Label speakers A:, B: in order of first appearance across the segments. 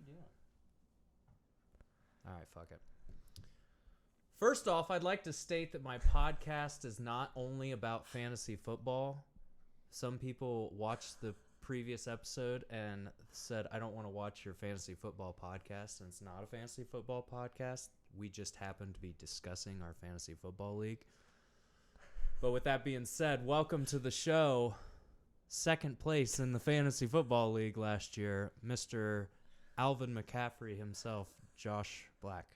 A: doing? All right, fuck it. First off, I'd like to state that my podcast is not only about fantasy football. Some people watched the previous episode and said, I don't want to watch your fantasy football podcast, and it's not a fantasy football podcast. We just happen to be discussing our fantasy football league. But with that being said, welcome to the show. Second place in the fantasy football league last year, Mr. Alvin McCaffrey himself, Josh Black.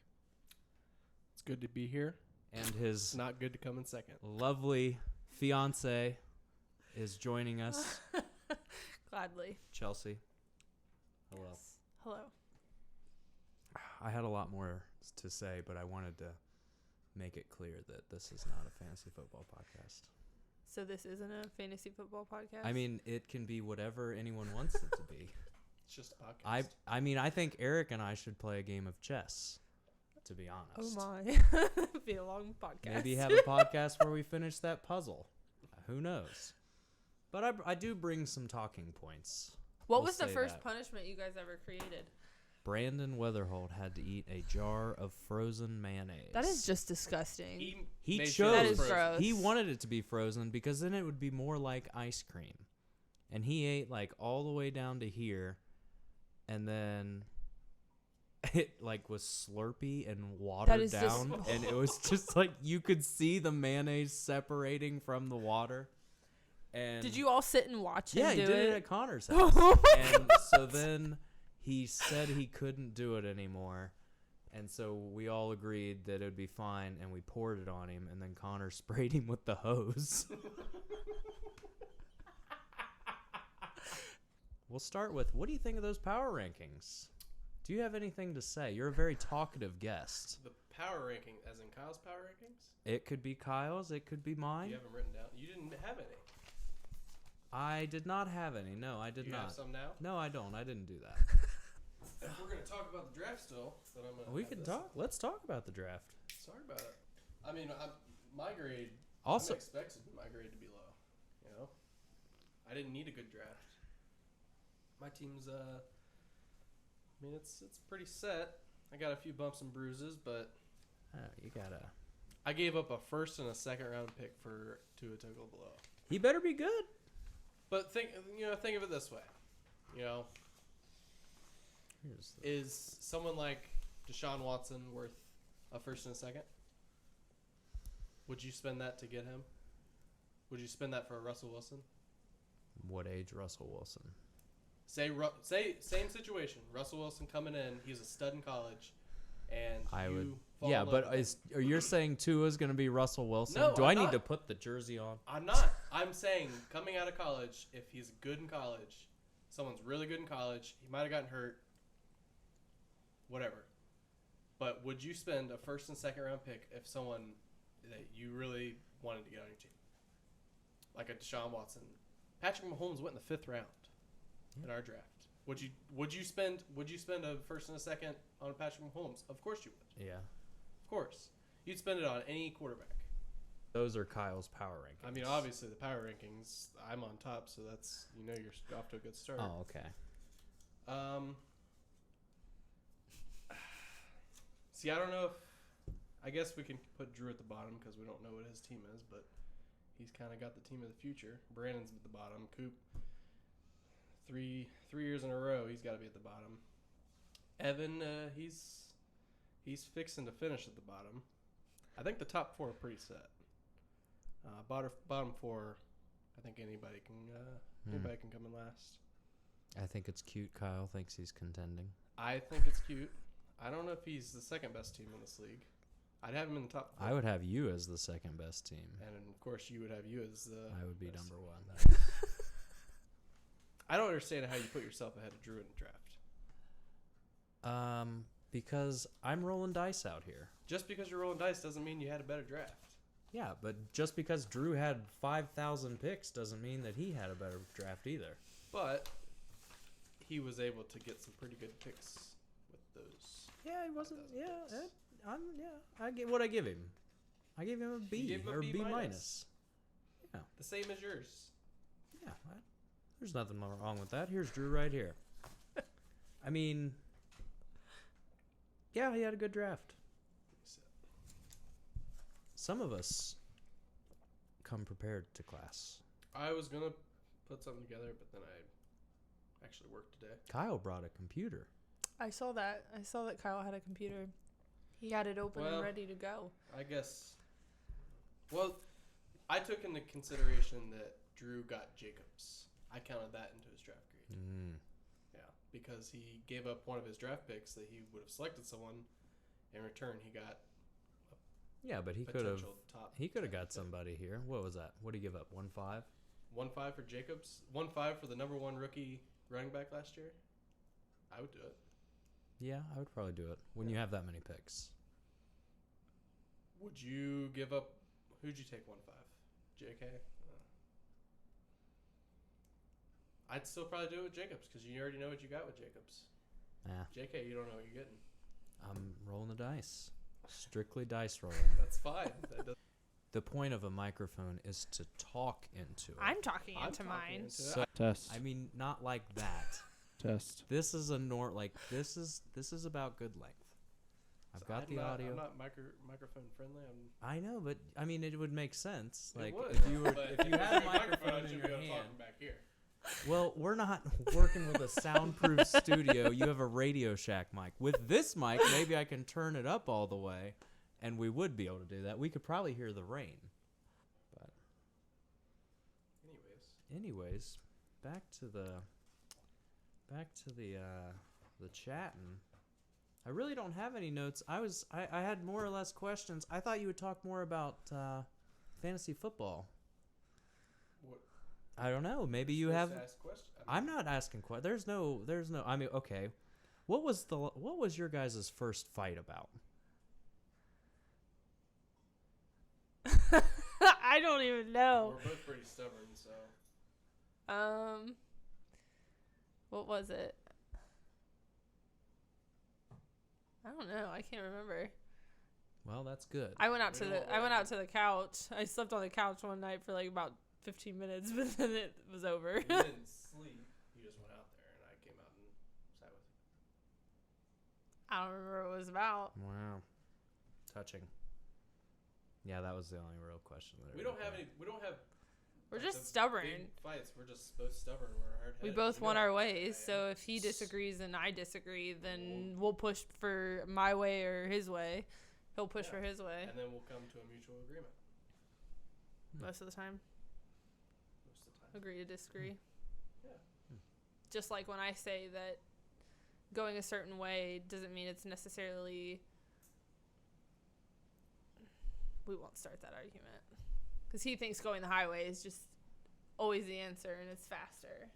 B: It's good to be here.
A: And his
B: It's not good to come in second.
A: lovely fiance is joining us,
C: Gladly.
A: Chelsey. Hello.
C: Yes. Hello.
A: I had a lot more to say, but I wanted to make it clear that this is not a fantasy football podcast.
C: So this isn't a fantasy football podcast?
A: I mean, it can be whatever anyone wants it to be.
B: It's just a podcast.
A: I mean, I think Eric and I should play a game of chess, to be honest.
C: Oh my. Be a long podcast.
A: Maybe have a podcast where we finish that puzzle. Who knows? But I do bring some talking points.
C: What
A: We'll
C: was the
A: say
C: first
A: that.
C: punishment you guys ever created?
A: Brandon Weatherholt had to eat a jar of frozen mayonnaise.
C: That is just disgusting.
A: He
B: made
A: chose.
B: sure
C: That
B: it
C: is
B: was frozen.
C: gross.
A: He wanted it to be frozen because then it would be more like ice cream. And he ate like all the way down to here, and then it like was slurpy and watered
C: is just-
A: down, and it was just like you could see the mayonnaise separating from the water. And
C: Did you all sit and watch him
A: Yeah,
C: do
A: he did it
C: it?
A: at Connor's house.
C: Oh my
A: And so then he said he couldn't do it anymore. And so we all agreed that it would be fine, and we poured it on him, and then Connor sprayed him with the hose. We'll start with, what do you think of those power rankings? Do you have anything to say? You're a very talkative guest.
B: The power ranking, as in Kyle's power rankings?
A: It could be Kyle's, it could be mine.
B: You have them written down. You didn't have any.
A: I did not have any. No, I did
B: You
A: not.
B: have some now?
A: No, I don't. I didn't do that.
B: If we're going to talk about the draft still, then I'm going to
A: We can talk. Let's talk about the draft.
B: Let's talk about it. I mean, my grade,
A: Also,
B: I'm expected my grade to be low. You know? I didn't need a good draft. My team's, I mean, it's pretty set. I got a few bumps and bruises, but
A: you gotta.
B: I gave up a first and a second round pick for Tua Tagovailoa.
A: He better be good.
B: But think of it this way. You know, is someone like Deshaun Watson worth a first and a second? Would you spend that to get him? Would you spend that for a Russell Wilson?
A: What age, Russell Wilson?
B: Say same situation. Russell Wilson coming in, he's a stud in college, and
A: I
B: you
A: would.
B: fall
A: Yeah,
B: in love
A: but
B: with him.
A: are you saying Tua's going to be Russell Wilson?
B: No,
A: Do
B: I'm
A: I need
B: not.
A: to put the jersey on?
B: I'm not. I'm saying coming out of college, if he's good in college, someone's really good in college, he might have gotten hurt, whatever. But would you spend a first and second round pick if someone that you really wanted to get on your team? Like a Deshaun Watson. Patrick Mahomes went in the 5th round in our draft. Would you spend a first and a second on Patrick Mahomes? Of course you would.
A: Yeah.
B: Of course. You'd spend it on any quarterback.
A: Those are Kyle's power rankings.
B: I mean, obviously the power rankings, I'm on top, so that's you're off to a good start.
A: Oh, okay.
B: See, I don't know if I guess we can put Drew at the bottom because we don't know what his team is, but he's kind of got the team of the future. Brandon's at the bottom. Coop, three years in a row, he's got to be at the bottom. Evan, he's fixing to finish at the bottom. I think the top 4 are pretty set. Bottom 4, I think anybody can come in last.
A: I think it's cute. Kyle thinks he's contending.
B: I think it's cute. I don't know if he's the second best team in this league. I'd have him in the top 4.
A: I would have you as the second best team.
B: And of course, you would have you as the.
A: I would be
B: best
A: number
B: team.
A: 1.
B: I don't understand how you put yourself ahead of Drew in the draft.
A: Because I'm rolling dice out here.
B: Just because you're rolling dice doesn't mean you had a better draft.
A: Yeah, but just because Drew had 5,000 picks doesn't mean that he had a better draft either.
B: But he was able to get some pretty good picks with those.
A: Yeah, he wasn't.
B: 5,000
A: Yeah,
B: picks.
A: I get what I give him. I gave him a B
B: You gave him a
A: or
B: B
A: B
B: minus.
A: minus. Yeah,
B: The same as yours.
A: there's nothing wrong with that. Here's Drew right here. I mean, Yeah, he had a good draft. Some of us come prepared to class.
B: I was gonna put something together, but then I actually worked today.
A: Kyle brought a computer.
C: I saw that. I saw that Kyle had a computer. He had it open
B: Well,
C: and ready to go.
B: I guess. Well, I took into consideration that Drew got Jacobs. I counted that into his draft grade. Yeah, because he gave up one of his draft picks that he would have selected someone. In return, he got
A: Yeah, but he could have.
B: potential top.
A: He could have
B: 10
A: got
B: pick.
A: somebody here. What was that? What did he give up? 1.5.
B: 1.5 for Jacobs. 1.5 for the number one rookie running back last year. I would do it.
A: Yeah, I would probably do it when you have that many picks.
B: Would you give up? Who'd you take 1.5? JK. I'd still probably do it with Jacobs because you already know what you got with Jacobs.
A: Yeah,
B: JK, you don't know what you're getting.
A: I'm rolling the dice. Strictly dice rolling.
B: That's fine. That does-
A: The point of a microphone is to talk into it.
C: I'm talking
B: I'm
C: into
B: talking
C: mine.
B: into
A: So-
B: it.
D: Test.
A: I mean, not like that.
D: Test.
A: This is a this is about good length. I've got
B: I'm
A: the
B: not,
A: audio.
B: I'm not microphone friendly.
A: I know, but I mean, it would make sense.
B: It
A: Like
B: would,
A: if you were,
B: but
A: if you had a microphone
B: I
A: in
B: should
A: your
B: be able to talk
A: hand.
B: back here.
A: Well, we're not working with a soundproof studio. You have a Radio Shack mic. With this mic, maybe I can turn it up all the way, and we would be able to do that. We could probably hear the rain. But anyways, back to the chatting. I really don't have any notes. I had more or less questions. I thought you would talk more about fantasy football.
B: What?
A: I don't know. Maybe you
B: Supposed
A: have.
B: to ask questions.
A: I'm not asking questions. There's no. I mean, okay. What was your guys' first fight about?
C: I don't even know.
B: We're both pretty stubborn, so.
C: What was it? I don't know. I can't remember.
A: Well, that's good.
C: I went out
B: We
C: to
B: don't
C: the I went
B: really-
C: out to the couch. I slept on the couch one night for like about 15 minutes, but then it was over.
B: You didn't sleep. You just went out there, and I came out and sat with you.
C: I don't remember what it was about.
A: Wow. Touching. Yeah, that was the only real question. That I
B: We don't
A: really
B: have
A: had.
B: any. We don't have.
C: We're
B: like,
C: just
B: the
C: stubborn.
B: big fights. We're just both stubborn. We're hard.
C: We both want our ways, so if he disagrees and I disagree, then we'll push for my way or his way. He'll push
B: Yeah.
C: for his way
B: And then we'll come to a mutual agreement
C: most of the time.
B: most of the time.
C: Agree to disagree.
B: Yeah.
C: Just like when I say that going a certain way doesn't mean it's necessarily. We won't start that argument. Because he thinks going the highway is just always the answer and it's faster.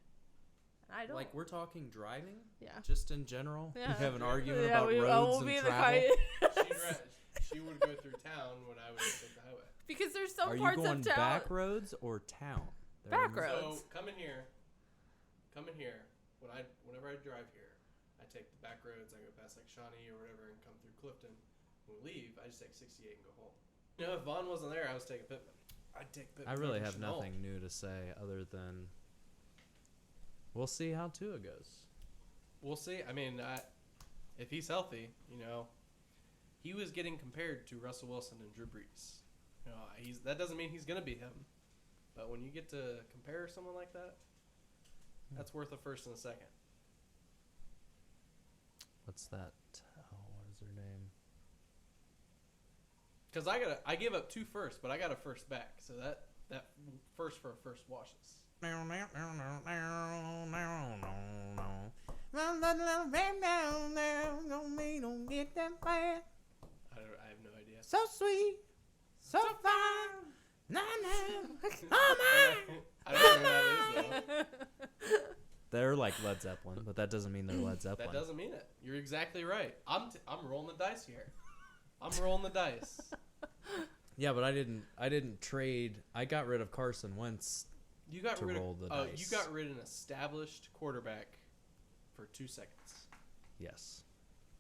C: And I don't.
A: Like we're talking driving,
C: yeah.
A: just in general.
C: Yeah.
A: We have an argument
C: Yeah,
A: about
C: we
A: roads
C: will
A: and
C: be in the
A: travel.
B: She would go through town when I would take the highway.
C: Because there's some
A: Are you
C: parts
A: going
C: of town.
A: back roads or town?
C: Back
A: There-
C: roads.
B: So come in here. Whenever I drive here, I take the back roads. I go past like Shawnee or whatever and come through Clifton. When we leave, I just take 68 and go home. You know, if Vaughn wasn't there, I was taking Pittman. I'd take Pittman.
A: I really
B: over
A: have
B: Chenault.
A: nothing new to say other than we'll see how Tua goes.
B: We'll see. I mean, if he's healthy, he was getting compared to Russell Wilson and Drew Brees. That doesn't mean he's gonna be him, but when you get to compare someone like that, that's worth a first and a second.
A: What's that? Oh, what is her name?
B: Because I gave up 2 firsts, but I got a first back, so that first for a first washes. I have no idea.
A: So sweet, so fine.
B: I don't know who that is though.
A: They're like Led Zeppelin, but that doesn't mean they're Led Zeppelin.
B: That doesn't mean it. You're exactly right. I'm rolling the dice here. I'm rolling the dice.
A: Yeah, but I didn't trade. I got rid of Carson Wentz.
B: You got
A: To
B: rid
A: roll
B: of
A: the dice.
B: You got rid of an established quarterback for 2 seconds.
A: Yes.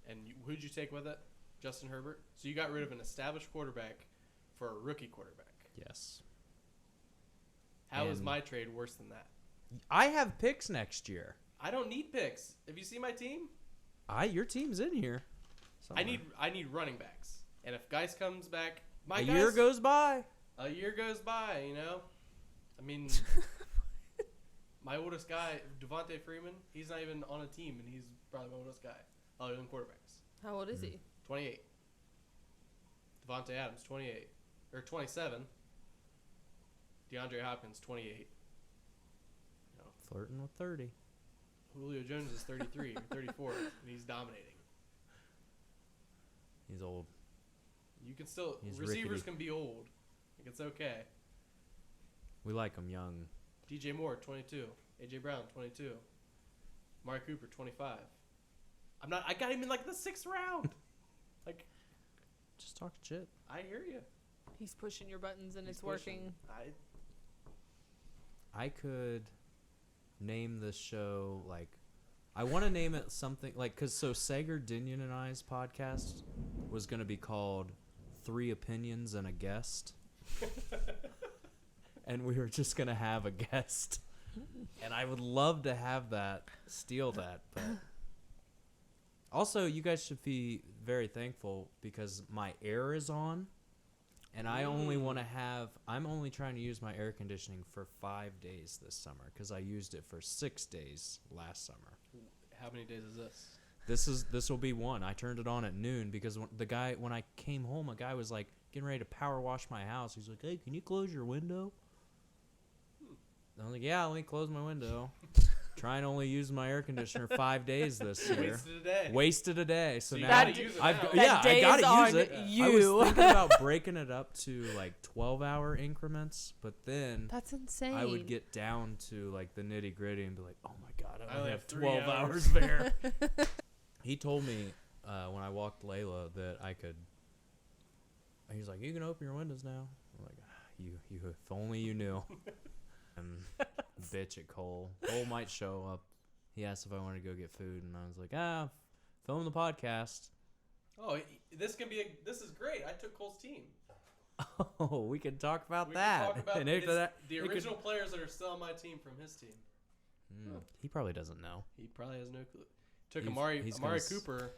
B: And who'd you take with it? Justin Herbert. So you got rid of an established quarterback for a rookie quarterback.
A: Yes.
B: How is
A: And-
B: my trade worse than that?
A: I have picks next year.
B: I don't need picks. Have you seen my team?
A: Your team's in here. somewhere.
B: I need running backs. And if Geis comes back,
A: A year goes by.
B: A year goes by, you know? I mean, my oldest guy, Devontae Freeman, he's not even on a team, and he's probably my oldest guy, other than quarterbacks.
C: How old is he?
B: 28. Devontae Adams, 28. Or 27. DeAndre Hopkins, 28. You know,
A: Flirting with 30.
B: Julio Jones is 33 or 34, and he's dominating.
A: He's old.
B: You can still
A: He's
B: receivers
A: rickety.
B: can be old. Like, it's okay.
A: We like him young.
B: DJ Moore, 22. AJ Brown, 22. Amari Cooper, 25. I got him in like the 6th round. Like,
A: Just talk shit.
B: I hear you.
C: He's pushing your buttons and
B: He's
C: it's working.
B: pushing.
A: I could name this show like I want to name it something like because Sager Dinion and I's podcast was going to be called 3 Opinions and a Guest, and we were just going to have a guest, and I would love to have that, steal that, but also you guys should be very thankful because my air is on. And I only want to I'm only trying to use my air conditioning for 5 days this summer because I used it for 6 days last summer.
B: How many days is this?
A: This will be one. I turned it on at noon because when I came home, a guy was like getting ready to power wash my house. He's like, "Hey, can you close your window?" I was like, "Yeah, let me close my window." Trying to only use my air conditioner 5 days this year. Wasted a day. So
B: you
A: now
B: gotta use it now.
A: I gotta use it.
C: You.
A: I was thinking about breaking it up to like 12-hour increments, but then
C: That's insane.
A: I would get down to like the nitty gritty and be like, "Oh my god, I
B: I
A: only
B: only
A: have
B: have 3
A: 12
B: hours."
A: hours there." He told me when I walked Layla that I could. He was like, "You can open your windows now." I'm like, "You, if only you knew." And bitch at Cole. Cole might show up. He asked if I wanted to go get food, and I was like, film the podcast.
B: Oh, this is great. I took Cole's team.
A: Oh, we can talk about
B: We
A: that.
B: can talk about
A: And after that,
B: the original players that are still on my team from his team.
A: He probably doesn't know.
B: He probably has no clue. Took
A: He's
B: Amari Cooper.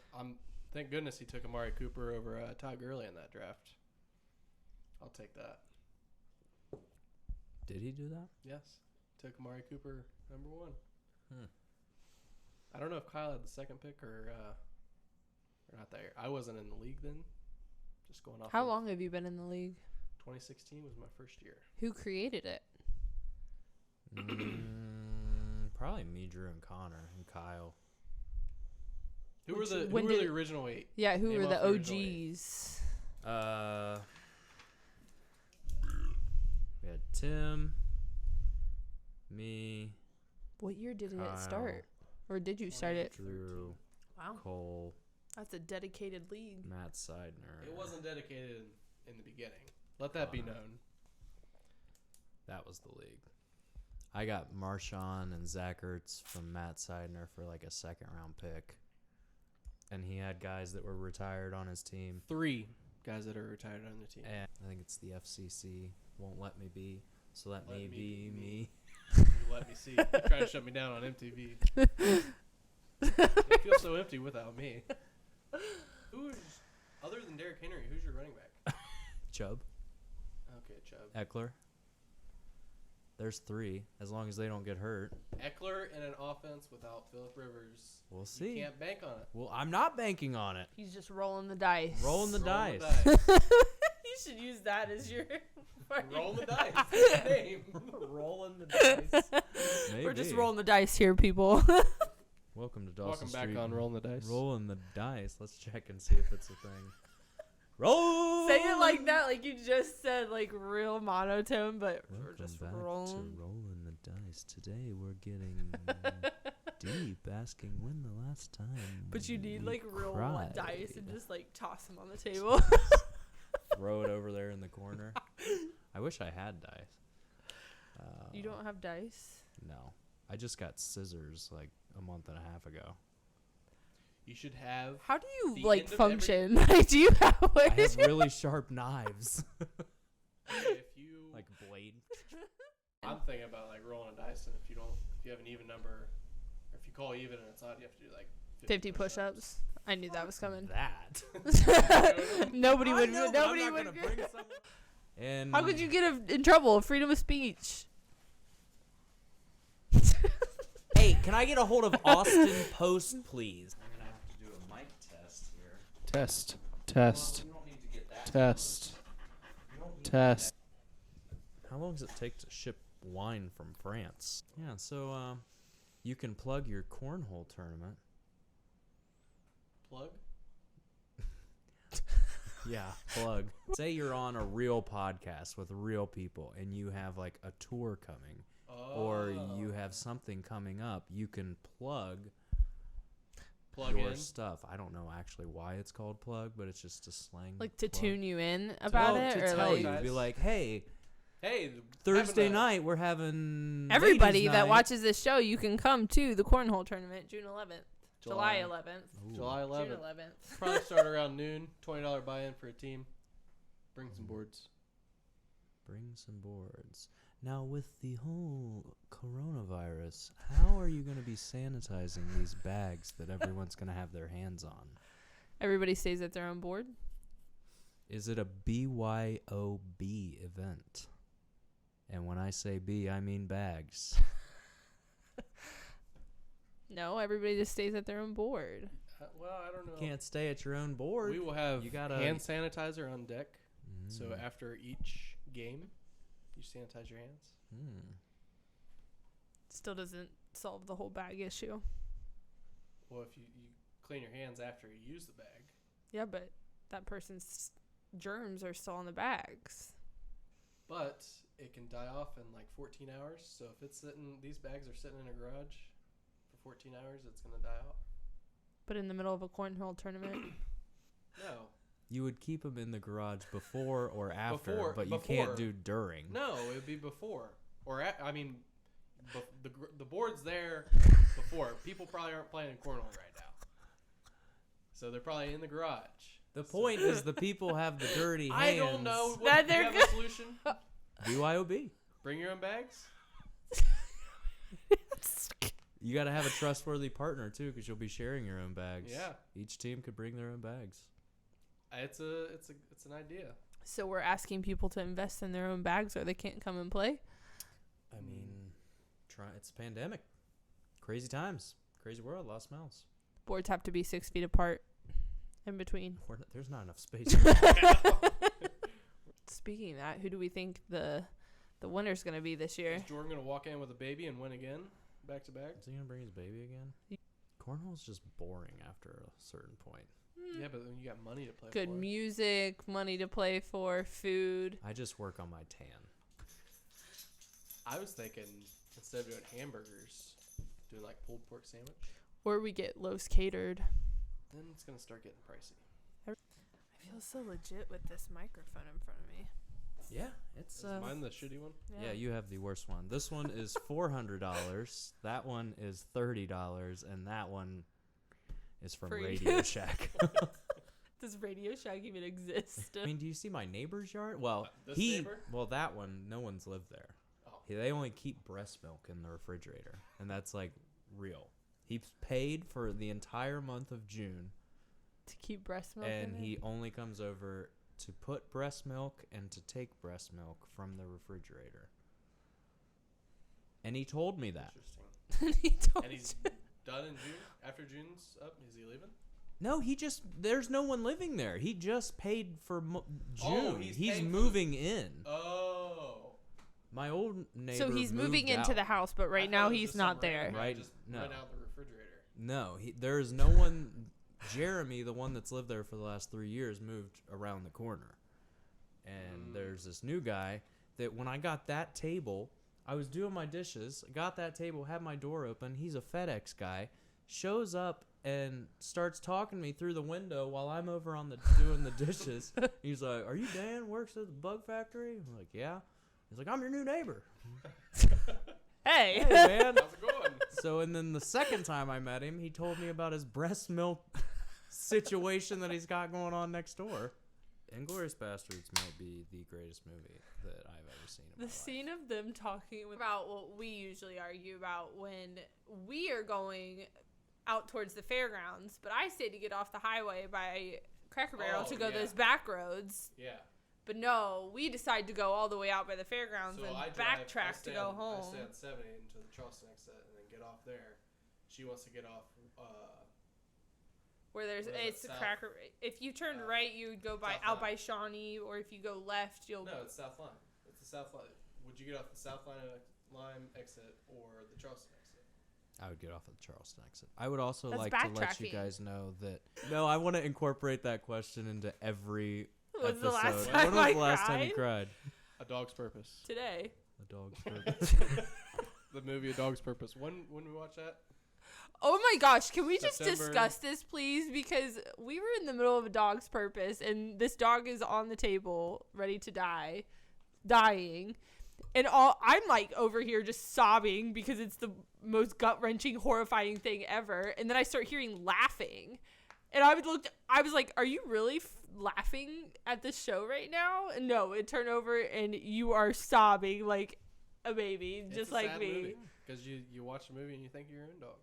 B: Thank goodness he took Amari Cooper over Todd Gurley in that draft. I'll take that.
A: Did he do that?
B: Yes. Took Amari Cooper number 1.
A: Hmm.
B: I don't know if Kyle had the 2nd pick or not that year. I wasn't in the league then. Just going off.
C: How
B: of
C: long have you been in the league?
B: 2016 was my first year.
C: Who created it?
A: Probably me, Drew, and Connor, and Kyle.
B: Who were the original 8?
C: Yeah, who
B: Name
C: were the
B: off original 8.
C: OGs?
A: We had Tim, me,
C: What year did
A: Kyle,
C: it start? Or did you start it?
A: Drew,
C: Wow.
A: Cole,
C: That's a dedicated league.
A: Matt Seidner.
B: It wasn't dedicated in the beginning. Let that be
A: Connor.
B: known.
A: That was the league. I got Marshawn and Zach Ertz from Matt Seidner for like a 2nd-round pick. And he had guys that were retired on his team.
B: 3 guys that are retired on the team.
A: And I think it's the FCC won't let me be, so let me be me.
B: You let me see. You're trying to shut me down on MTV. It feels so empty without me. Other than Derrick Henry, who's your running back?
A: Chubb,
B: Okay, Chubb.
A: Eckler. There's 3, as long as they don't get hurt.
B: Eckler in an offense without Phillip Rivers.
A: We'll see.
B: You can't bank on it.
A: Well, I'm not banking on it.
C: He's just rolling the dice.
A: Rolling the
B: Rolling
A: dice.
B: the dice.
C: You should use that as your.
B: Roll the dice. That's the name.
A: Rolling the dice.
C: We're just
A: Maybe.
C: rolling the dice here, people.
A: Welcome to Dawson
B: Welcome back
A: Street.
B: on Rolling the Dice.
A: Rolling the dice. Let's check and see if it's a thing. Roll.
C: Say it like that, like you just said, like real monotone, but we're
A: Welcome
C: just
A: back
C: rolling.
A: to Rolling the Dice. Today we're getting deep, asking when the last time.
C: But you need
A: we
C: like real
A: cried.
C: dice and just like toss them on the table.
A: Throw it over there in the corner. I wish I had dice.
C: You don't have dice?
A: No, I just got scissors like a month and a half ago.
B: You should have.
C: How do
B: The
C: you like
B: end of
C: function? Like, do you have?
A: I have really sharp knives,
B: If you.
A: like blade.
B: I'm thinking about like rolling a dice, and if you have an even number, or if you call even and it's odd, you have to do like
C: 50 push-ups. I knew that was coming.
A: That.
C: Nobody
A: I
C: would.
A: know, but
C: Nobody
A: I'm not
C: would.
A: gonna bring someone. And
C: How could you get in trouble? Freedom of speech.
A: Hey, can I get a hold of Austin Post, please? I'm gonna have to do a mic test here.
D: Test.
A: Well, you don't need to get that.
D: Test.
A: You don't need
D: Test.
A: How long does it take to ship wine from France? Yeah, so you can plug your cornhole tournament.
B: Plug?
A: Yeah, plug. Say you're on a real podcast with real people and you have like a tour coming or you have something coming up, you can plug your
B: in
A: stuff. I don't know actually why it's called plug, but it's just a slang.
C: Like to
A: plug.
C: tune you in about it,
A: to
C: or
A: tell
C: like
A: you, be like, hey,
B: Hey,
A: Thursday night we're having
C: everybody
A: ladies'
C: that
A: night.
C: watches this show, you can come to the cornhole tournament June 11th, July 11th,
A: Ooh.
B: July
C: June
B: 11th.
C: 11th.
B: Probably start around noon. $20 buy-in for a team. Bring some boards.
A: Bring some boards. Now, with the whole coronavirus, how are you going to be sanitizing these bags that everyone's going to have their hands on?
C: Everybody stays at their own board.
A: Is it a BYOB event? And when I say B, I mean bags.
C: No, everybody just stays at their own board.
B: Well, I don't know.
A: You can't stay at your own board.
B: We will have
A: You gotta-
B: hand sanitizer on deck.
A: Mm.
B: So after each game, you sanitize your hands.
A: Mm.
C: Still doesn't solve the whole bag issue.
B: Well, if you clean your hands after you use the bag.
C: Yeah, but that person's germs are still on the bags.
B: But it can die off in like 14 hours. So if it's sitting, these bags are sitting in a garage for 14 hours, it's going to die off.
C: But in the middle of a cornhole tournament,
B: No.
A: You would keep them in the garage before or after,
B: Before-
A: but you
B: before.
A: can't do during.
B: No, it would be before. Or, the board's there before. People probably aren't playing cornhole right now. So they're probably in the garage.
A: The point is the people have the dirty hands.
B: I don't know.
C: That
B: Do you
C: they're
B: have a solution?
A: BYOB.
B: Bring your own bags?
A: You got to have a trustworthy partner, too, because you'll be sharing your own bags.
B: Yeah.
A: Each team could bring their own bags.
B: It's an idea.
C: so we're asking people to invest in their own bags or they can't come and play.
A: I mean, it's a pandemic. Crazy times. Crazy world. A lot of smells.
C: Boards have to be 6 feet apart in between.
A: There's not enough space.
C: Speaking of that, who do we think the winner's going to be this year?
B: Is Jordan going to walk in with a baby and win again? Back to back?
A: Is he going to bring his baby again? Cornhole's just boring after a certain point.
B: Yeah, but then you got money to play
C: Good
B: for.
C: music, money to play for, food.
A: I just work on my tan.
B: I was thinking instead of doing hamburgers, doing like pulled pork sandwich.
C: Or we get Los catered.
B: Then it's going to start getting pricey.
C: I feel so legit with this microphone in front of me.
A: Yeah, it's
B: Is mine the shitty one?
A: yeah, you have the worst one. This one is $400. That one is $30, and that one is from
C: Free.
A: Radio Shack.
C: Does Radio Shack even exist?
A: I mean, do you see my neighbor's yard? Well,
B: This neighbor?
A: well, that one, no one's lived there.
B: Oh.
A: They only keep breast milk in the refrigerator, and that's like real. He's paid for the entire month of June,
C: To keep breast milk
A: and
C: in
A: he only comes over to put breast milk and to take breast milk from the refrigerator. And he told me that.
B: Interesting.
C: He told
B: And he's
C: you.
B: done in June? After June's up, is he leaving?
A: No, there's no one living there. He just paid for June.
B: he's
A: He's
B: paying for
A: moving in.
B: Oh.
A: My old neighbor
C: So he's moving
A: moved
C: into
A: out.
C: the house, but
B: I
C: right
B: thought
C: now
B: it was
C: he's
B: just
C: not
B: some
C: there.
B: random guy
A: Right,
B: just
A: no.
B: rent out the refrigerator.
A: No, there's no one. Jeremy, the one that's lived there for the last 3 years, moved around the corner. And there's this new guy that when I got that table, I was doing my dishes, got that table, had my door open. He's a FedEx guy, shows up and starts talking to me through the window while I'm over on doing the dishes. He's like, "Are you Dan? Works at the Bug Factory?" I'm like, "Yeah." He's like, "I'm your new neighbor."
C: Hey.
A: Hey, man.
B: How's it going?
A: So, and then the second time I met him, he told me about his breast milk situation that he's got going on next door. Inglourious Bastards might be the greatest movie that I've ever seen in my
C: The
A: life.
C: scene of them talking about what we usually argue about when we are going out towards the fairgrounds, but I say to get off the highway by Cracker Barrel to go
B: yeah.
C: those back roads.
B: Yeah.
C: But no, we decide to go all the way out by the fairgrounds and backtrack to go home.
B: I stay on 70 into the Charleston exit and then get off there. She wants to get off.
C: Where there's it's the Cracker. If you turned right, you would go by out by Shawnee, or if you go left, you'll.
B: No, it's South Line. It's the South Line. Would you get off the South Line exit or the Charleston exit?
A: I would get off at the Charleston exit. I would also
C: That's
A: like to let you
C: backtracking.
A: guys know that. No, I want to incorporate that question into every
C: When's
A: episode.
C: the last
A: When
C: time
A: was
C: I
A: the last time you
C: cried?
A: cried?
B: A Dog's Purpose.
C: Today.
A: A dog's purpose.
B: The movie A Dog's Purpose. When we watch that?
C: Oh my gosh, can we just
B: September.
C: discuss this, please? Because we were in the middle of A Dog's Purpose, and this dog is on the table, ready to dying. And I'm like over here just sobbing because it's the most gut-wrenching, horrifying thing ever. And then I start hearing laughing. And I was like, are you really laughing at this show right now? And no, it turned over and you are sobbing like a baby, just like me.
B: Because you watch the movie and you think you're your own dog.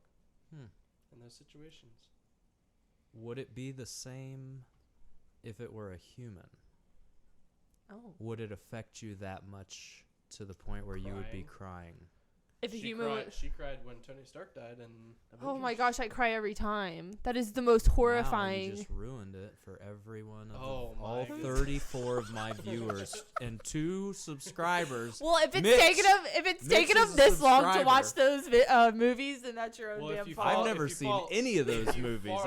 A: Hmm.
B: In those situations.
A: Would it be the same if it were a human?
C: Oh.
A: Would it affect you that much to the point where you would be crying?
C: If a human
B: She cried when Tony Stark died and
C: Oh my gosh, I cry every time. That is the most horrifying.
A: Now you just ruined it for everyone of
B: my
A: all
B: goodness.
A: 34 of my viewers and 2 subscribers.
C: Well, if it's
A: Mitch.
C: taken
A: Mitch
C: them
A: is a
C: this long to
A: subscriber.
C: watch those movies, then that's your own
B: Well, if
C: damn
B: you
C: fault.
B: fall-
A: I've never
B: if you
A: seen
B: fall-
A: any of those
B: if you
A: movies.
B: fall-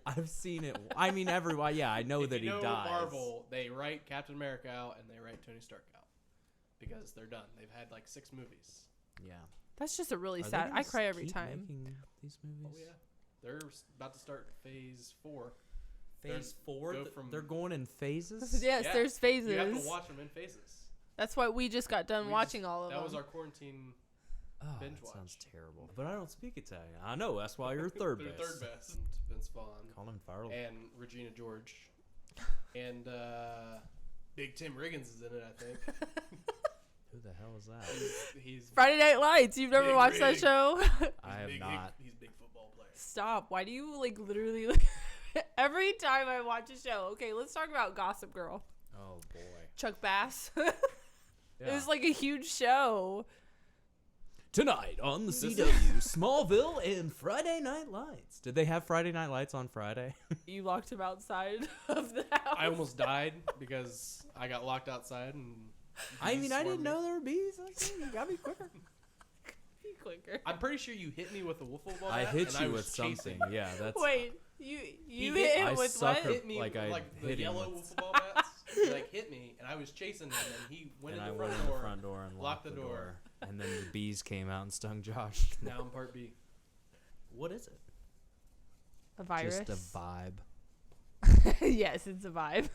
A: I've seen it. I mean, everyone. Yeah, I know
B: if
A: that
B: you
A: he
B: know
A: dies.
B: Marvel, they write Captain America out and they write Tony Stark out because they're done. They've had like 6 movies.
A: Yeah.
C: That's just a really
A: Are they
C: sad.
A: gonna
C: I cry every
A: keep
C: time.
A: making these movies?
B: Oh yeah, they're about to start Phase 4.
A: Phase 4.
B: go from-
A: They're going in phases.
C: Yes,
B: Yeah.
C: there's phases.
B: You have to watch them in phases.
C: That's why we just got done watching all of them.
B: That was our quarantine.
A: Oh,
B: Binge
A: that
B: watch.
A: sounds terrible. But I don't speak Italian. I know. That's why you're third
B: They're
A: best.
B: third best. Vince Vaughn
A: Colin Farrell.
B: and Regina George, and Big Tim Riggins is in it. I think
A: Who the hell is that?
B: he's
C: Friday Night Lights. You've never
B: Big
C: watched that
B: rig.
C: show?
A: I have not.
B: He's a big football player.
C: Stop. Why do you like literally every time I watch a show? Okay, let's talk about Gossip Girl.
A: Oh boy.
C: Chuck Bass.
A: Yeah.
C: It was like a huge show.
A: Tonight on the CW, Smallville and Friday Night Lights. Did they have Friday Night Lights on Friday?
C: You locked him outside of the house.
B: I almost died because I got locked outside and.
A: I
B: bees
A: mean, I
B: swarmed
A: didn't
B: me.
A: know there were bees. Okay, you got me quicker.
C: Be quicker.
B: I'm pretty sure you hit me with a wiffle ball.
A: I
B: bat,
A: hit
B: and I
A: you
B: was
A: with
B: chasing
A: something. Yeah, that's.
C: Wait, you
B: He
C: hit
B: hit-
C: him
A: I
C: with
A: sucker-
C: what?
B: Hit me
A: Like I
B: like the
A: hit him
B: yellow
A: with-
B: wiffle ball bats. He like hit me, and I was chasing him, and he went
A: And
B: in
A: I
B: the
A: went
B: front
A: in
B: door.
A: the front door and
B: locked
A: locked
B: the
A: the
B: door.
A: door. And then the bees came out and stung Josh.
B: Now I'm part B.
A: What is it?
C: A virus.
A: Just a vibe.
C: Yes, it's a vibe.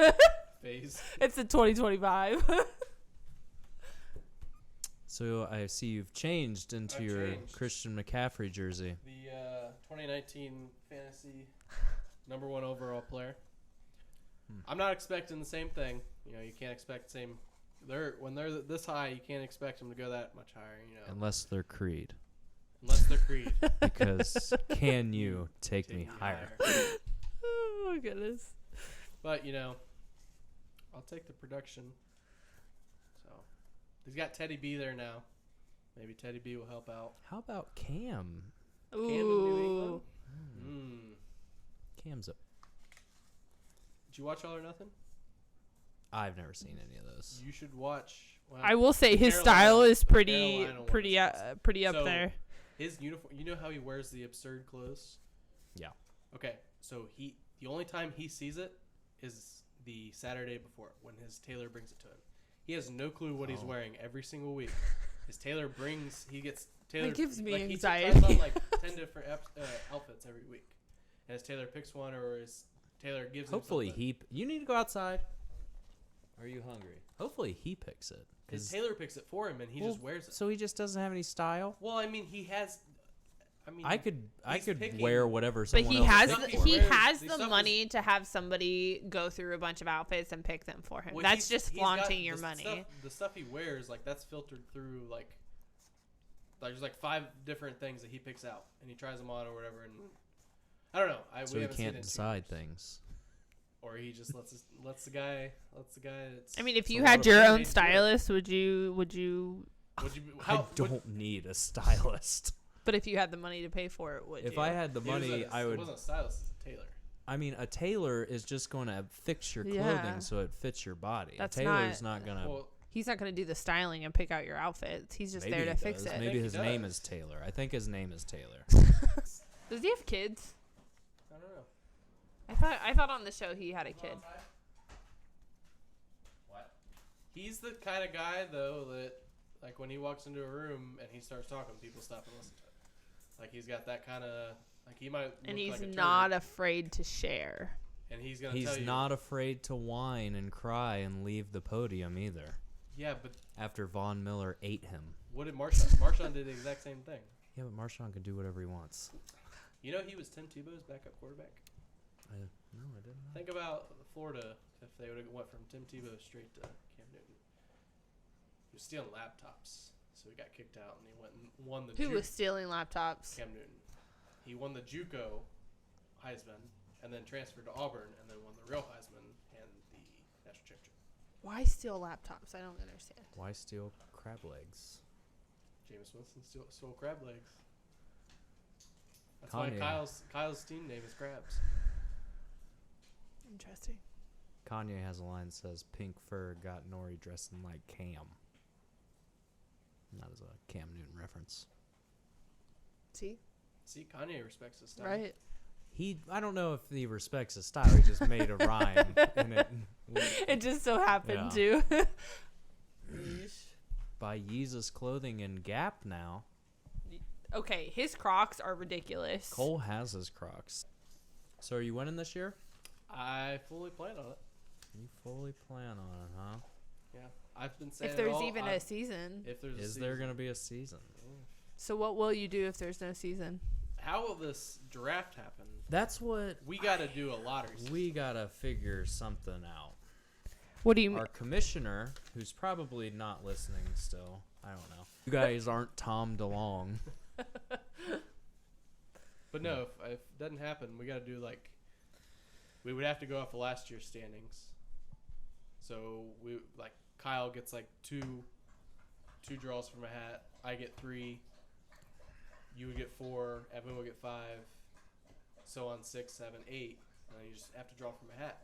B: Phase.
C: It's a 2025.
A: So I see you've changed into
B: I've
A: your
B: changed.
A: Christian McCaffrey jersey.
B: The 2019 fantasy #1 overall player. I'm not expecting the same thing. You know, you can't expect the same. When they're this high, you can't expect them to go that much higher. You know,
A: Unless they're Creed.
B: unless they're Creed.
A: Because can you take me higher?
C: Oh my goodness.
B: But you know, I'll take the production. So he's got Teddy B there now. Maybe Teddy B will help out.
A: How about Cam?
B: Cam in New
C: Ooh.
B: England.
A: Cam's a.
B: Did you watch All or Nothing?
A: I've never seen any of those.
B: You should watch. Well,
C: I will say his
B: Carolina-
C: style is
B: the
C: pretty
B: Carolina one
C: pretty
B: is-
C: pretty up
B: So,
C: there.
B: His uniform. You know how he wears the absurd clothes?
A: Yeah.
B: Okay, so the only time he sees it is the Saturday before when his tailor brings it to him. He has no clue what he's
A: Oh.
B: wearing every single week. His tailor he gets tailored.
C: gives me
B: like,
C: anxiety.
B: He tries on like 10 different outfits every week, and his tailor picks one, or his tailor gives him
A: Hopefully
B: something.
A: you need to go outside. Are you hungry? Hopefully he picks it.
B: His tailor picks it for him, and he just wears it.
A: So he just doesn't have any style.
B: Well, I mean, he has. I mean,
A: I could
B: picking-
A: wear whatever
C: But
A: someone
C: he
A: else
C: has
B: stuff
A: picked
B: he
A: for
C: he
A: him.
B: wears-
C: has
B: the
C: the
B: stuff
C: money to have somebody go through a bunch of outfits and pick them for him.
B: Well,
C: That's
B: he's-
C: just
B: he's got
C: flaunting your
B: the
C: money.
B: the stuff he wears, like that's filtered through, like Like there's like 5 different things that he picks out, and he tries them on or whatever. And I don't know.
A: So
B: we
A: he
B: haven't seen
A: can't
B: it in 2
A: decide
B: years.
A: things.
B: Or he just lets the guy. That's.
C: I mean, if
B: it's
C: you
B: a lot
C: had
B: of
C: your own
B: opinionated to it.
C: stylist, would you?
B: Would you?
A: I don't need a stylist.
C: But if you had the money to pay for it, would you?
A: If I had the money, I would.
B: It wasn't a stylist. It's a tailor.
A: I mean, a tailor is just going to fix your clothing
C: Yeah.
A: so it fits your body.
C: That's
A: a tailor's not going to.
B: Well,
C: He's not going to do the styling and pick out your outfits. He's just there to
A: he
C: fix
A: does.
C: it.
A: Maybe
B: think
A: his
B: he
A: name
B: does.
A: is Taylor. I think his name is Taylor.
C: Does he have kids?
B: I don't know.
C: I thought on the show he had a kid.
B: What? He's the kind of guy though that, like, when he walks into a room and he starts talking, people stop and listen to it. Like he's got that kind of like he might.
C: And
B: look
C: he's
B: like a
C: not
B: turd,
C: afraid to share.
B: And he's gonna tell
A: He's
B: you.
A: not afraid to whine and cry and leave the podium either.
B: Yeah, but
A: After Von Miller ate him.
B: what did Marshawn? Marshawn did the exact same thing.
A: Yeah, but Marshawn can do whatever he wants.
B: You know he was Tim Tebow's backup quarterback.
A: No, I didn't know.
B: Think about Florida if they would have went from Tim Tebow straight to Cam Newton. He was stealing laptops, so he got kicked out, and he went and won the.
C: Who was stealing laptops?
B: Cam Newton. He won the JUCO Heisman, and then transferred to Auburn, and then won the real Heisman and the national championship.
C: Why steal laptops? I don't understand.
A: Why steal crab legs?
B: Jameis Winston stole crab legs. That's
A: Kanye.
B: why Kyle's team name is Crabs.
C: Interesting.
A: Kanye has a line that says, "Pink fur got Nori dressing like Cam." Not as a Cam Newton reference.
C: See?
B: See, Kanye respects his style.
C: Right.
A: I don't know if he respects his style. He just made a rhyme. And
C: It just so happened
A: Yeah.
C: to.
A: Buy Yeezus clothing in Gap now.
C: Okay, his Crocs are ridiculous.
A: Cole has his Crocs. So are you winning this year?
B: I fully plan on it.
A: You fully plan on it, huh?
B: Yeah, I've been saying
C: If
B: it
C: there's
B: all.
C: even a season.
B: If there's a
A: Is
B: season.
A: there going to be a season?
C: So what will you do if there's no season?
B: How will this draft happen?
A: That's what
B: We got to do a lottery.
A: we got to figure something out.
C: What do you
A: Our commissioner, who's probably not listening still, I don't know. You guys aren't Tom DeLonge.
B: But no, if it doesn't happen, we got to do we would have to go off of last year's standings. So Kyle gets two draws from a hat. I get 3. You would get 4. Evan would get 5. So on 6, 7, 8, and then you just have to draw from a hat,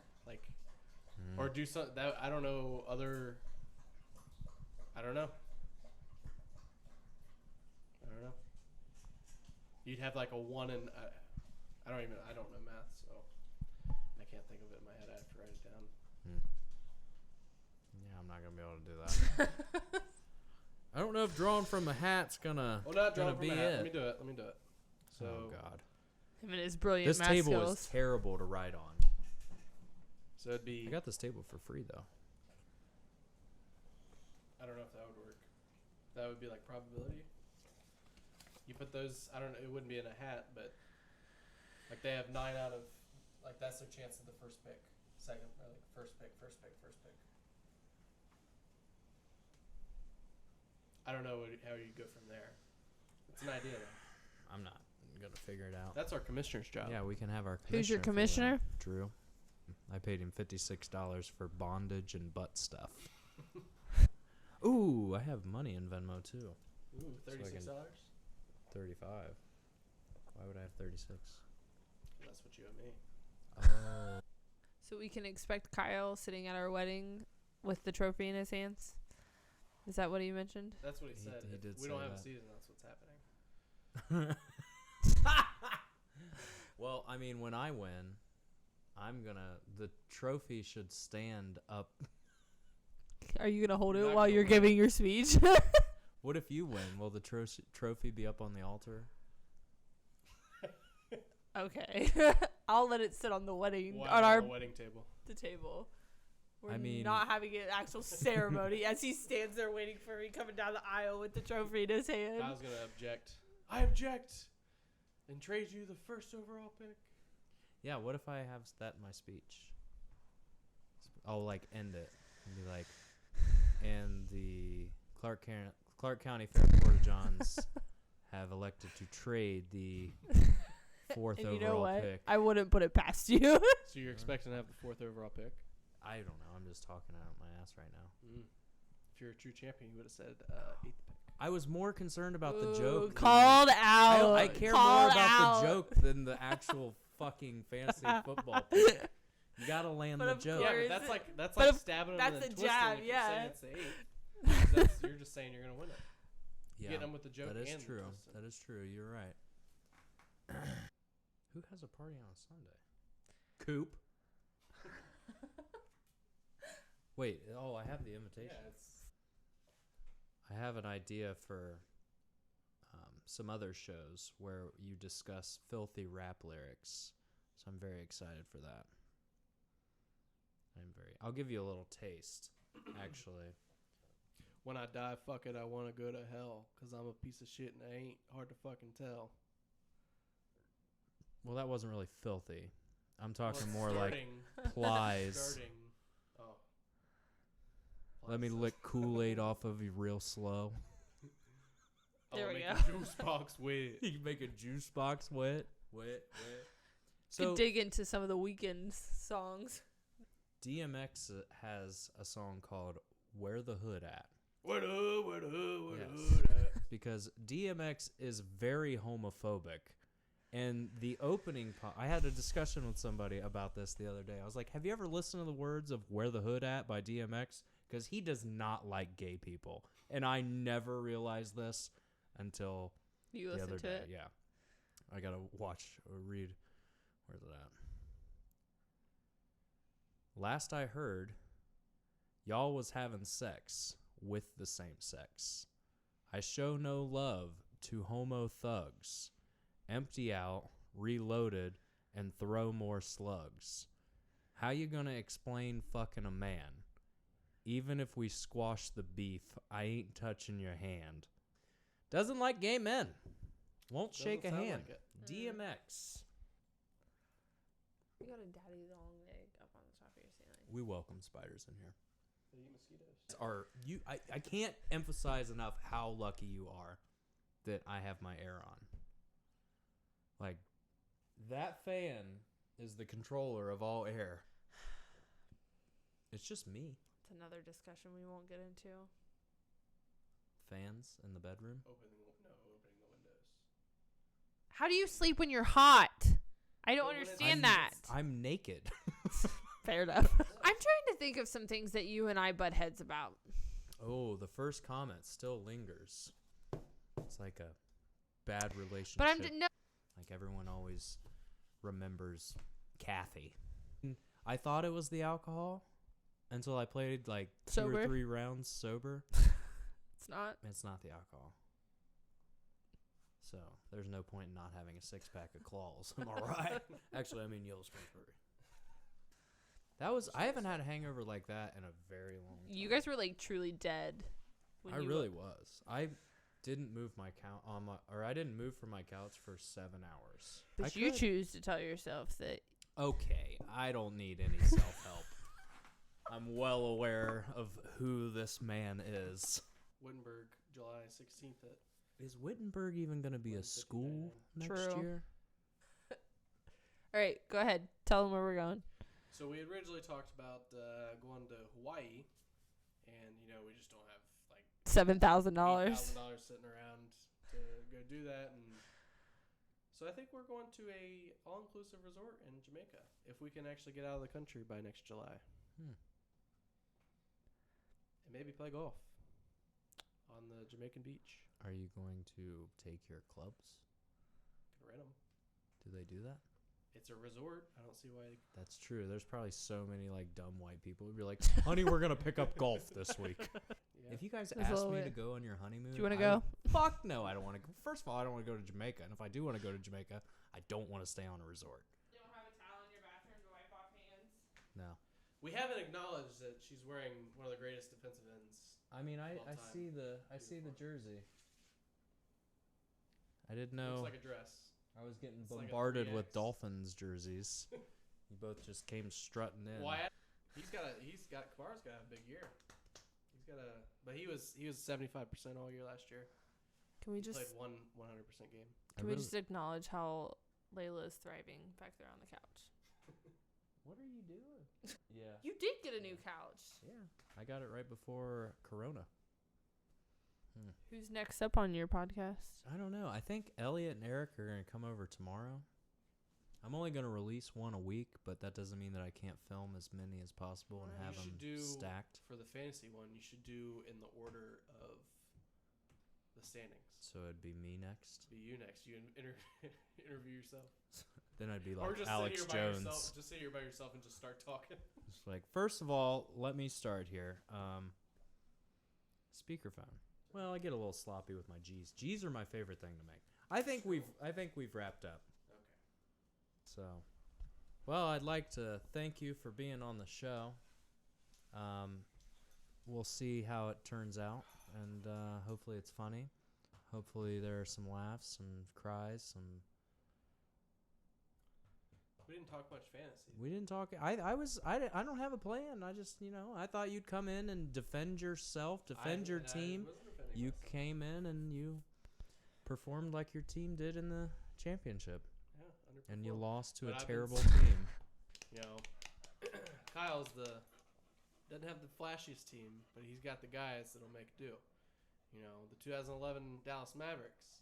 B: or do something that I don't know. I don't know. You'd have like a 1 and I don't know math, so I can't think of it in my head. I have to write it down.
A: Yeah, I'm not going to be able to do that. I don't know if drawing from a hat's gonna
B: Well, not drawing
A: gonna
B: from
A: be
B: a hat.
A: it.
B: Let me do it. So
A: Oh God,
C: him and his brilliant
A: this
C: math
A: table
C: skills.
A: is terrible to write on.
B: So it'd be.
A: I got this table for free though.
B: I don't know if that would work. That would be like probability. You put those. I don't know. It wouldn't be in a hat, but like they have 9 out of that's their chance at the first pick, second, or first pick. I don't know how you go from there. It's an idea though.
A: I'm not gonna figure it out.
B: That's our commissioner's job.
A: Yeah, we can have our commissioner.
C: Who's your
A: for that.
C: commissioner?
A: Drew. I paid him $56 for bondage and butt stuff. Ooh, I have money in Venmo too.
B: Ooh, $36.
A: $35. Why would I have 36?
B: That's what you owe me.
A: Oh.
C: So we can expect Kyle sitting at our wedding with the trophy in his hands? Is that what he mentioned?
B: That's what he
A: He-
B: said.
A: he
B: If
A: did
B: we
A: say
B: don't have
A: that.
B: a season, that's what's happening.
A: Well, I mean, when I win, the trophy should stand up.
C: Are you going to hold
B: You're
C: it
B: not
C: while
B: gonna
C: you're
B: win.
C: giving your speech?
A: What if you win? Will the trophy be up on the altar?
C: Okay. I'll let it sit on the wedding,
B: Wow,
C: on our
B: the wedding table.
C: the table. We're
A: I mean-
C: not having an actual ceremony as he stands there waiting for me coming down the aisle with the trophy in his hand.
B: Kyle's gonna object. I object, and trade you the first overall pick.
A: Yeah, what if I have that in my speech? I'll end it and be like, and the Clark Clark County Fair Porta-Johns have elected to trade the 4th
C: And
A: overall
C: you know what?
A: pick.
C: I wouldn't put it past you.
B: So you're expecting to have the 4th overall pick?
A: I don't know. I'm just talking out my ass right now.
B: If you're a true champion, you would have said 8th pick.
A: I was more concerned about the
C: Ooh,
A: joke.
C: Called out.
A: I care
C: Called
A: more about
C: out.
A: the joke than the actual fucking fantasy football pick. You gotta land
C: But
A: the
C: of
A: joke.
B: Yeah,
C: course.
B: but that's
C: But
B: like
C: if-
B: stabbing him
C: that's
B: and then
C: a
B: twisting
C: jab,
B: if
C: yeah.
B: you're saying it's the 8th. You're just saying you're going to win it.
A: Yeah,
B: Get him with the joke
A: that is
B: and the
A: true.
B: twisting.
A: That is true. You're right. Who has a party on a Sunday? Coop. Wait. Oh, I have the invitation.
B: Yeah, it's
A: I have an idea for some other shows where you discuss filthy rap lyrics. So I'm very excited for that. I'll give you a little taste, actually.
B: when I die, fuck it, I want to go to hell because I'm a piece of shit and I ain't hard to fucking tell.
A: Well, that wasn't really filthy. I'm talking
B: Well,
A: more like plies.
B: Starting. Oh.
A: Let me lick Kool-Aid off of you real slow.
C: There we
B: make
C: go.
B: a juice box wet.
A: You can make a juice box wet. So
C: Could dig into some of the Weeknd's songs.
A: DMX has a song called "Where the Hood At."
B: Where the hood, where the hood, where
A: Yes.
B: the hood at?
A: Because DMX is very homophobic. And the opening, I had a discussion with somebody about this the other day. I was like, have you ever listened to the words of "Where the Hood At" by DMX? Because he does not like gay people. And I never realized this until
C: You
A: the
C: listen
A: other
C: to
A: day.
C: it?
A: Yeah. I got to watch or read. Where's it at? Last I heard, y'all was having sex with the same sex. I show no love to homo thugs. Empty out, reloaded, and throw more slugs. How you gonna explain fucking a man? Even if we squash the beef, I ain't touching your hand. Doesn't like gay men. Won't shake a
B: Doesn't sound
A: hand.
B: like it.
A: DMX.
C: You got a daddy long leg up on the top of your ceiling.
A: We welcome spiders in here.
B: They eat mosquitoes.
A: I can't emphasize enough how lucky you are that I have my air on. Like, that fan is the controller of all air. It's just me.
C: It's another discussion we won't get into.
A: Fans in the bedroom.
B: Opening the windows.
C: How do you sleep when you're hot? I don't
B: Well, when it's-
C: understand that.
A: I'm naked.
C: Fair enough. I'm trying to think of some things that you and I butt heads about.
A: Oh, the first comment still lingers. It's like a bad relationship.
C: But no.
A: Like everyone always remembers Kathy. I thought it was the alcohol until I played like 2
C: Sober?
A: or 3 rounds sober.
C: It's not.
A: It's not the alcohol. So there's no point in not having a 6-pack of claws. Am I right? Actually, I mean Yellow Springs Brewery. I haven't had a hangover like that in a very long time.
C: You guys were like truly dead.
A: I really was. I didn't move my couch I didn't move from my couch for 7 hours.
C: But you choose to tell yourself that.
A: Okay, I don't need any self-help. I'm well aware of who this man is.
B: Wittenberg, July 16th at
A: Is Wittenberg even going to be a
B: 1:59
A: school next
C: True.
A: year?
C: All right, go ahead. Tell them where we're going.
B: So we had originally talked about going to Hawaii, and we just don't have like
C: $7,000.
B: $8,000 sitting around to go do that, and so I think we're going to a all-inclusive resort in Jamaica if we can actually get out of the country by next July, and maybe play golf on the Jamaican beach.
A: Are you going to take your clubs?
B: Can rent them.
A: Do they do that?
B: It's a resort. I don't see why.
A: That's true. There's probably so many like dumb white people who'd be like, "Honey, we're gonna pick up golf this week."
B: Yeah.
A: If you guys
C: That's a
A: asked
C: little
A: me to
C: bit.
A: go on your honeymoon,
C: Do you wanna
A: I
C: go?
A: would- Fuck no, I don't want to go. First of all, I don't want to go to Jamaica, and if I do want to go to Jamaica, I don't want to stay on a resort.
C: You don't have a towel in your bathroom to wipe off hands?
A: No.
B: We haven't acknowledged that she's wearing one of the greatest defensive ends.
A: I mean, I
B: All time.
A: see the jersey. I didn't know.
B: Looks like a dress.
A: I was getting
B: It's like a
A: bombarded with
B: 3X.
A: Dolphins jerseys. You both just came strutting in.
B: Wyatt, Kamara's got a big year. He's But he was 75% all year last year.
C: Can we
B: He
C: just
B: played 100% game.
C: can we just acknowledge how Layla is thriving back there on the couch?
A: What are you doing? Yeah.
C: You did get a new couch.
A: Yeah. I got it right before Corona.
C: Who's next up on your podcast?
A: I don't know. I think Elliot and Eric are going to come over tomorrow. I'm only going to release one a week, but that doesn't mean that I can't film as many as possible and have them stacked.
B: For the fantasy one, you should do in the order of the standings.
A: So it'd be me next.
B: Be you next. You interview yourself.
A: Then I'd be
B: Or
A: like
B: just
A: Alex
B: sit here
A: Jones.
B: by yourself. Just sit here by yourself and just start talking.
A: It's like, first of all, let me start here. Speakerphone. Well, I get a little sloppy with my G's. G's are my favorite thing to make. I think we've wrapped up.
B: Okay.
A: So, well, I'd like to thank you for being on the show. We'll see how it turns out, and hopefully it's funny. Hopefully there are some laughs, some cries, some.
B: We didn't talk much fantasy.
A: We didn't talk. I don't have a plan. I just I thought you'd come in and defend yourself, defend your team. You came in and you performed like your team did in the championship.
B: Yeah,
A: and you lost to
B: but
A: a
B: I've
A: terrible
B: been,
A: team.
B: Kyle's doesn't have the flashiest team, but he's got the guys that'll make do. The 2011 Dallas Mavericks,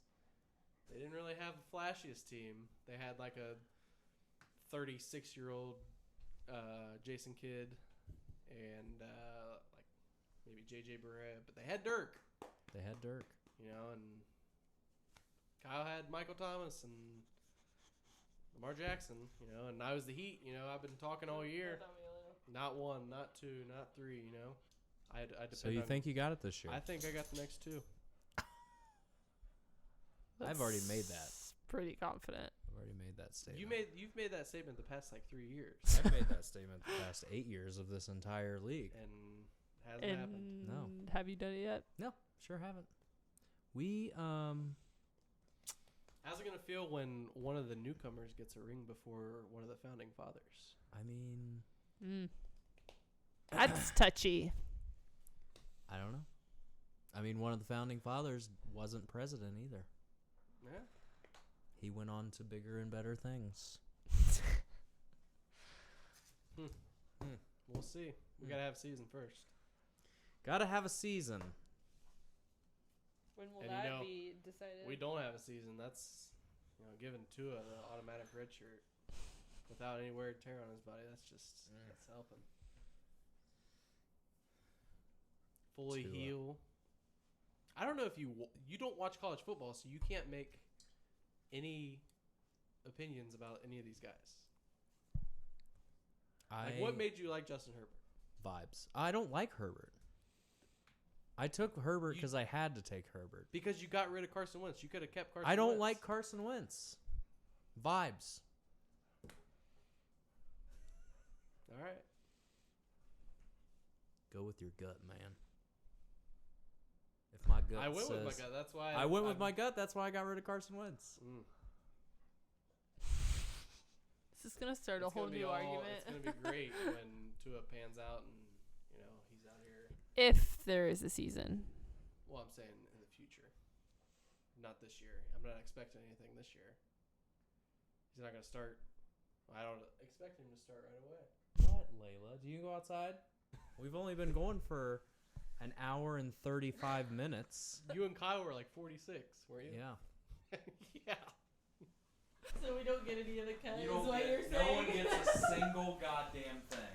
B: they didn't really have the flashiest team. They had like a 36-year-old Jason Kidd and like maybe JJ Barea, but they had Dirk. And Kyle had Michael Thomas and Lamar Jackson, and I was the Heat. I've been talking all year. Not one, not two, not three, I
A: So you think you got it this year?
B: I think I got the next two.
A: I've already made that.
C: Pretty confident.
A: I've already made that statement.
B: You've made that statement the past like 3 years.
A: I've made that statement the past 8 years of this entire league.
B: And hasn't happened.
A: No.
C: Have you done it yet?
A: No, sure haven't. We
B: How's it gonna feel when one of the newcomers gets a ring before one of the founding fathers?
A: I mean,
C: that's touchy.
A: I don't know. I mean, one of the founding fathers wasn't president either.
B: Yeah.
A: He went on to bigger and better things.
B: We'll see. We gotta have a season first.
A: Gotta have a season.
C: When will
B: And
C: that be decided?
B: We don't have a season. That's giving Tua the automatic red shirt without any wear and tear on his body. That's helping. Fully
A: Tua.
B: heal. I don't know if you don't watch college football, so you can't make any opinions about any of these guys. What made you like Justin Herbert?
A: Vibes. I don't like Herbert. I took Herbert because I had to take Herbert.
B: Because you got rid of Carson Wentz. You could have kept Carson Wentz.
A: I don't like Carson Wentz. Vibes.
B: All right.
A: Go with your gut, man. If my gut
B: I went
A: says,
B: with my gut. That's why
A: I went with my gut. That's why I got rid of Carson Wentz.
C: This is gonna start a whole new argument.
B: It's gonna be great when Tua pans out and he's out here.
C: If there is a season.
B: Well, I'm saying in the future, not this year. I'm not expecting anything this year. He's not gonna start. I don't expect him to start right away.
A: What, Layla? Do you go outside? We've only been going for an hour and 35 minutes.
B: You and Kyle were like 46, weren't you?
A: Yeah.
B: Yeah.
C: So we don't get any of the cuts.
A: No one gets a single goddamn thing.